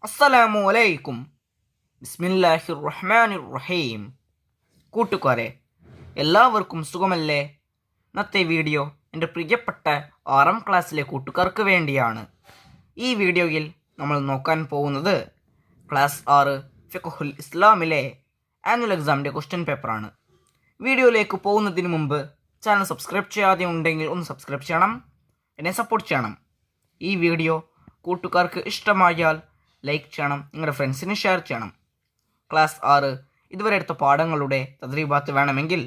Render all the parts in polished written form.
അസ്സലാമു അലൈക്കും. ബിസ്മില്ലാഹിർ റഹ്മാനിർ റഹീം. കൂട്ടുകാരെ, എല്ലാവർക്കും സുഖമല്ലേ? ഇന്നത്തെ വീഡിയോ എൻ്റെ പ്രിയപ്പെട്ട 6ാം ക്ലാസ്സിലെ കൂട്ടുകാർക്ക് വേണ്ടിയാണ്. ഈ വീഡിയോയിൽ നമ്മൾ നോക്കാൻ പോകുന്നത് ക്ലാസ് 6 ഫിഖ്ഹുൽ ഇസ്ലാമിലെ ആനുവൽ എക്സാമിൻ്റെ ക്വസ്റ്റ്യൻ പേപ്പറാണ്. വീഡിയോയിലേക്ക് പോകുന്നതിന് മുമ്പ് ചാനൽ സബ്സ്ക്രൈബ് ചെയ്യാതെ ഉണ്ടെങ്കിൽ ഒന്ന് സബ്സ്ക്രൈബ് ചെയ്യണം, എന്നെ സപ്പോർട്ട് ചെയ്യണം. ഈ വീഡിയോ കൂട്ടുകാർക്ക് ഇഷ്ടമായാൽ ലൈക്ക് ചെയ്യണം, നിങ്ങളുടെ ഫ്രണ്ട്സിന് ഷെയർ ചെയ്യണം. ക്ലാസ് 6 ഇതുവരെ എടുത്ത പാഠങ്ങളുടെ തദ്രീബാത്ത് വേണമെങ്കിൽ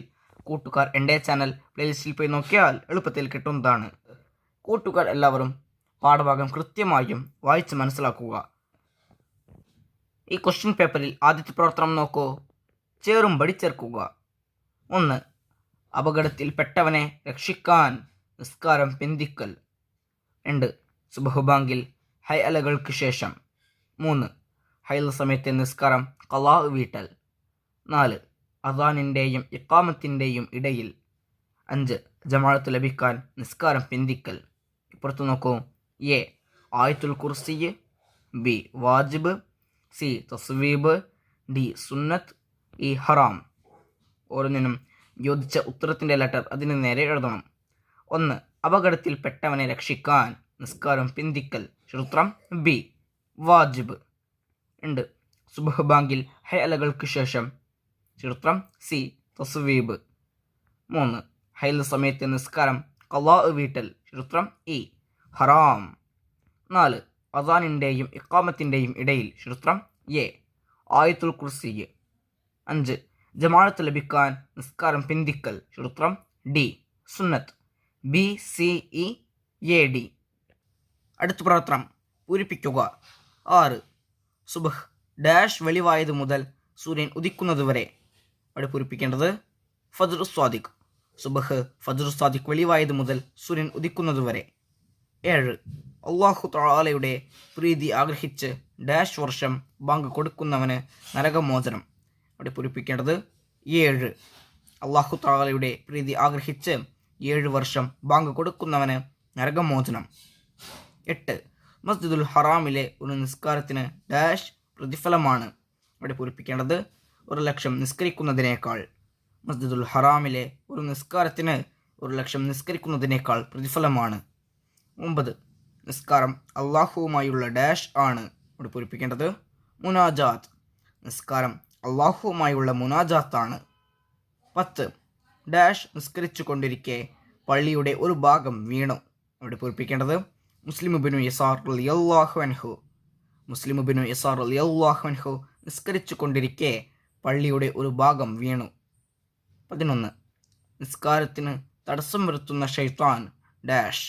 കൂട്ടുകാർ എൻ്റെ ചാനൽ പ്ലേലിസ്റ്റിൽ പോയി നോക്കിയാൽ എളുപ്പത്തിൽ കിട്ടുന്നതാണ്. കൂട്ടുകാർ എല്ലാവരും പാഠഭാഗം കൃത്യമായും വായിച്ച് മനസ്സിലാക്കുക. ഈ ക്വസ്റ്റ്യൻ പേപ്പറിൽ ആദ്യത്തെ പ്രവർത്തനം നോക്കൂ. ചേറും ബടി ചേർക്കുക. 1. അപകടത്തിൽ പെട്ടവനെ രക്ഷിക്കാൻ നിസ്കാരം പിന്തിക്കൽ. 2. സുബ്ഹ് ബാങ്കിൽ ഹൈഅലകൾക്ക് ശേഷം. 3. ഹൈദ് സമയത്തെ നിസ്കാരം ഖളാ വീട്ടൽ. 4. അദാനിൻ്റെയും ഇഖാമത്തിൻ്റെയും ഇടയിൽ. 5. ജമാഅത്ത് ലഭിക്കാൻ നിസ്കാരം പിന്തിക്കൽ. ഇപ്പുറത്ത് നോക്കൂ. എ. ആയത്തുൽ കുർസി. ബി. വാജിബ്. സി. തസ്വീബ്. ഡി. സുന്നത്ത്. ഇ. ഹറാം. ഓരോന്നിനും യോജിച്ച ഉത്തരത്തിൻ്റെ ലെറ്റർ അതിന് നേരെ എഴുതണം. 1. അപകടത്തിൽ പെട്ടവനെ രക്ഷിക്കാൻ നിസ്കാരം പിന്തിക്കൽ. ഉത്തരം ബി. വാജിബ്. 2. സുബ്ഹ് ബാങ്കിൽ ഹൈഅലകൾക്ക് ശേഷം. ഉത്തരം സി. തസ്വീബ്. 3. ഹൈൽ സമയത്തെ നിസ്കാരം ഖളാ വീട്ടൽ. ഉത്തരം ഇ. ഹറാം. 4. അദാനിൻ്റെയും ഇഖാമത്തിൻ്റെയും ഇടയിൽ. ഉത്തരം എ. ആയത്തുൽ കുർസി. 5. ജമാഅത്ത് ലഭിക്കാൻ നിസ്കാരം പിന്തിക്കൽ. ഉത്തരം ഡി. സുന്നത്ത്. B, C, E, A, D. അടുത്ത പ്രവർത്തനം പൂരിപ്പിക്കുക. 6. സുബ്ഹ് ഡാഷ് വെളിവായത് മുതൽ സൂര്യൻ ഉദിക്കുന്നതുവരെ. അവിടെ പൂരിപ്പിക്കേണ്ടത് ഫജ്ർ സ്വാദിഖ്. സുബ്ഹ് ഫജ്ർ സ്വാദിഖ് വെളിവായത് മുതൽ സൂര്യൻ ഉദിക്കുന്നതുവരെ. 7. അല്ലാഹു തആലയുടെ പ്രീതി ആഗ്രഹിച്ച് ഡാഷ് വർഷം ബാങ്ക് കൊടുക്കുന്നവന് നരകമോചനം. അവിടെ പൂരിപ്പിക്കേണ്ടത് 7. അല്ലാഹു തആലയുടെ പ്രീതി ആഗ്രഹിച്ച് 7 വർഷം ബാങ്ക് കൊടുക്കുന്നവന് നരകമോചനം. 8. മസ്ജിദുൽ ഹറാമിലെ ഒരു നിസ്കാരത്തിന് ഡാഷ് പ്രതിഫലമാണ്. അവിടെ പൂരിപ്പിക്കേണ്ടത് 1,00,000 നിസ്കരിക്കുന്നതിനേക്കാൾ. മസ്ജിദുൽ ഹറാമിലെ ഒരു നിസ്കാരത്തിന് 1,00,000 നിസ്കരിക്കുന്നതിനേക്കാൾ പ്രതിഫലമാണ്. 9. നിസ്കാരം അള്ളാഹുവുമായുള്ള ഡാഷ് ആണ്. അവിടെ പൂരിപ്പിക്കേണ്ടത് മുനാജാത്ത്. നിസ്കാരം അള്ളാഹുവുമായുള്ള മുനാജാത്താണ്. 10. ഡാഷ് നിസ്കരിച്ചു കൊണ്ടിരിക്കെ പള്ളിയുടെ ഒരു ഭാഗം വീണു. അവിടെ പൂരിപ്പിക്കേണ്ടത് മുസ്ലിം ഇബ്നു യസാർ റളിയല്ലാഹു അൻഹു. മുസ്ലിം ഇബ്നു യസാർ റളിയല്ലാഹു അൻഹു നിസ്കരിച്ചു കൊണ്ടിരിക്കെ പള്ളിയുടെ ഒരു ഭാഗം വീണു. 11. നിസ്കാരത്തിന് തടസ്സം വരുത്തുന്ന ഷൈത്താൻ ഡാഷ്.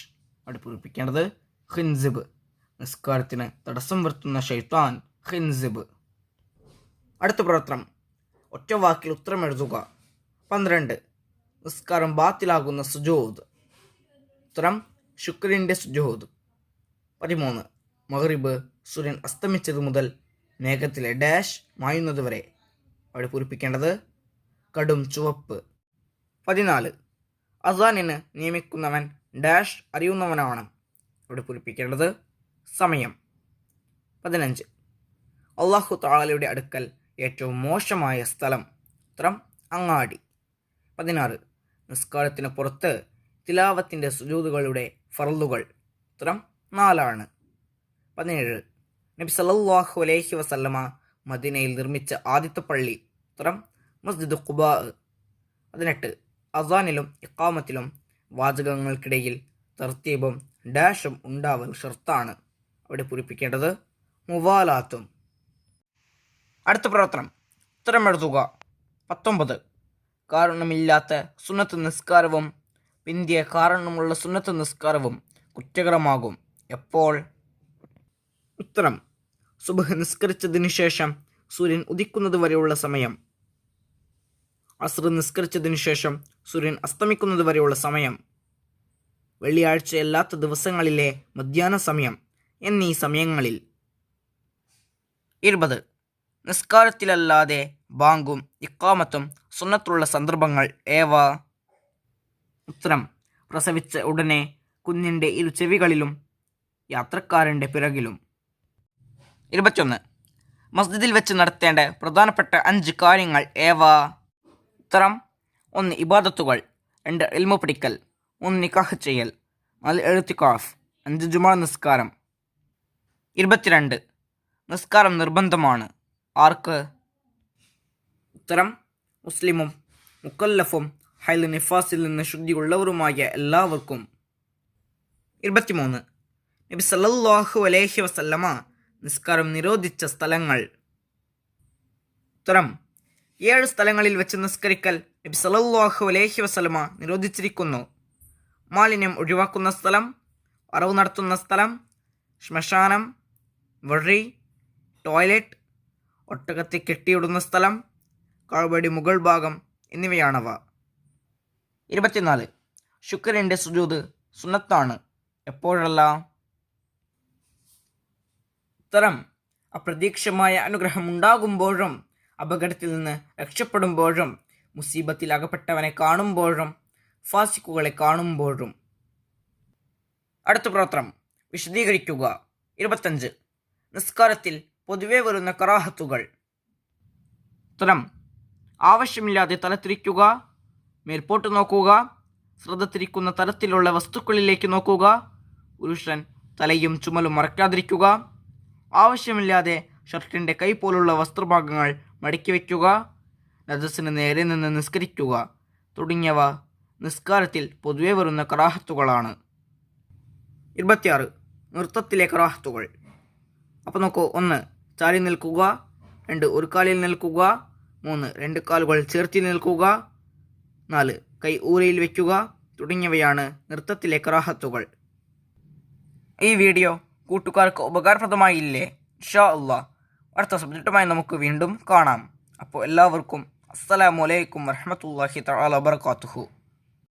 അവിടെ പൂരിപ്പിക്കേണ്ടത് ഖിൻസിബ്. നിസ്കാരത്തിന് തടസ്സം വരുത്തുന്ന ഷൈത്താൻ ഖിൻസിബ്. അടുത്ത പ്രവർത്തനം ഒറ്റ വാക്കിൽ ഉത്തരം എഴുതുക. 12. നിസ്കാരം ബാത്തിലാകുന്ന സുജൂദ്. ഉത്തരം ശുക്രിൻ്റെ സുജൂദ്. 13. മഗ്രിബ് സൂര്യൻ അസ്തമിച്ചത് മുതൽ മേഘത്തിലെ ഡാഷ് മായുന്നതുവരെ. അവിടെ പൂരിപ്പിക്കേണ്ടത് കടും ചുവപ്പ്. 14. അസാനിന് നിയമിക്കുന്നവൻ ഡാഷ് അറിയുന്നവനാണ്. അവിടെ പൂരിപ്പിക്കേണ്ടത് സമയം. 15. അല്ലാഹു തആലയുടെ അടുക്കൽ ഏറ്റവും മോശമായ സ്ഥലം. ഉത്തരം അങ്ങാടി. 16. നിസ്കാരത്തിന് പുറത്ത് തിലാവത്തിൻ്റെ സുജൂദുകളുടെ ഫർളുകൾ. ഉത്തരം 4 ആണ്. 17. നബി സല്ലല്ലാഹു അലൈഹി വസല്ലമ മദീനയിൽ നിർമ്മിച്ച ആദ്യത്തെ പള്ളി. ഉത്തരം മസ്ജിദ് ഖുബാ. 18. അസാനിലും ഇഖാമത്തിലും വാചകങ്ങൾക്കിടയിൽ തർത്തീബും ഡാഷും ഉണ്ടാവൽ ഷർത്താണ്. അവിടെ പൂരിപ്പിക്കേണ്ടത് മുവാലാത്തും. അടുത്ത പ്രവർത്തനം ഉത്തരം എഴുതുക. 19. കാരണമില്ലാത്ത സുന്നത്ത് നിസ്കാരവും പിന്തിയ കാരണമുള്ള സുന്നത്ത് നിസ്കാരവും കുറ്റകരമാകും. എപ്പോൾ? ഉത്തരം സുബ്ഹ് നിസ്കരിച്ചതിന് ശേഷം സൂര്യൻ ഉദിക്കുന്നത് വരെയുള്ള സമയം. അസ്ർ നിസ്കരിച്ചതിന് ശേഷം സൂര്യൻ അസ്തമിക്കുന്നത് വരെയുള്ള സമയം. വെള്ളിയാഴ്ചയല്ലാത്ത ദിവസങ്ങളിലെ മധ്യാഹ്ന സമയം എന്നീ സമയങ്ങളിൽ. 20. നിസ്കാരത്തിലല്ലാതെ ബാങ്കും ഇഖാമത്തും സുന്നത്തുള്ള സന്ദർഭങ്ങൾ ഏവ? ഉത്തരം പ്രസവിച്ച ഉടനെ കുഞ്ഞിൻ്റെ ഇരു ചെവികളിലും യാത്രക്കാരൻ്റെ പിറകിലും. 21. മസ്ജിദിൽ വെച്ച് നടത്തേണ്ട പ്രധാനപ്പെട്ട 5 കാര്യങ്ങൾ ഏവ? ഉത്തരം: 1. ഇബാദത്തുകൾ, 2. ഇൽമു പഠിക്കൽ, 3. നിക്കാഹ് ചെയ്യൽ, 4. എഴുത്തിക്കാഫ്, 5. ജുമാ നിസ്കാരം. 22. നിസ്കാരം നിർബന്ധമാണ്. ആർക്ക്? ഉത്തരം: മുസ്ലിമും മുക്കല്ലഫും ഹൈൽ നിഫാസിൽ നിന്ന് ശുദ്ധിയുള്ളവരുമായ എല്ലാവർക്കും. 23. നബി സല്ലല്ലാഹു അലൈഹി വസല്ലമ നിസ്കാരം നിരോധിച്ച സ്ഥലങ്ങൾ. ഉത്തരം: 7 സ്ഥലങ്ങളിൽ വെച്ച് നിസ്കരിക്കൽ നബി സല്ലല്ലാഹു അലൈഹി വസല്ലമ നിരോധിച്ചിരിക്കുന്നു. മാലിന്യം ഒഴിവാക്കുന്ന സ്ഥലം, അറവ് നടത്തുന്ന സ്ഥലം, ശ്മശാനം, വഴി, ടോയ്ലറ്റ്, ഒട്ടകത്തെ കെട്ടിയിടുന്ന സ്ഥലം, കഅബയുടെ മുകൾ ഭാഗം എന്നിവയാണവ. 24. ശുക്രിന്റെ സുജൂദ് സുന്നത്താണ്. എപ്പോഴെല്ലാം? ഉത്തരം: അപ്രതീക്ഷിതമായ അനുഗ്രഹം ഉണ്ടാകുമ്പോഴും, അപകടത്തിൽ നിന്ന് രക്ഷപ്പെടുമ്പോഴും, മുസീബത്തിൽ അകപ്പെട്ടവനെ കാണുമ്പോഴും, ഫാസിക്കുകളെ കാണുമ്പോഴും. അടുത്ത പ്രവർത്തനം വിശദീകരിക്കുക. 25. നിസ്കാരത്തിൽ പൊതുവെ വരുന്ന കറാഹത്തുകൾ. ഉത്തരം: ആവശ്യമില്ലാതെ തല തിരിക്കുക, മേൽപോട്ട് നോക്കുക, ശ്രദ്ധ തിരിക്കുന്ന തരത്തിലുള്ള വസ്തുക്കളിലേക്ക് നോക്കുക, പുരുഷൻ തലയും ചുമലും മറക്കാതിരിക്കുക, ആവശ്യമില്ലാതെ ഷർട്ടിൻ്റെ കൈ പോലുള്ള വസ്ത്രഭാഗങ്ങൾ മടക്കി വയ്ക്കുക, നജസിന് നേരെ നിന്ന് നിസ്കരിക്കുക തുടങ്ങിയവ നിസ്കാരത്തിൽ പൊതുവെ വരുന്ന കറാഹത്തുകളാണ്. 26. നൃത്തത്തിലെ കറാഹത്തുകൾ. അപ്പോൾ നോക്കൂ. 1. ചാരി നിൽക്കുക, 2. ഒരു കാലിൽ നിൽക്കുക, 3. 2 കാലുകൾ ചേർത്തി നിൽക്കുക, 4. കൈ ഊരയിൽ വയ്ക്കുക തുടങ്ങിയവയാണ് നൃത്തത്തിലെ കറാഹത്തുകൾ. ഈ വീഡിയോ കൂട്ടുകാർക്ക് ഉപകാരപ്രദമായില്ലേ? ഇൻഷാ അല്ലാഹ് അടുത്ത സബ്ജക്റ്റുമായി നമുക്ക് വീണ്ടും കാണാം. അപ്പോൾ എല്ലാവർക്കും അസ്സലാമു അലൈക്കും വറഹ്മത്തുള്ളാഹി തആല വബറകാതുഹു.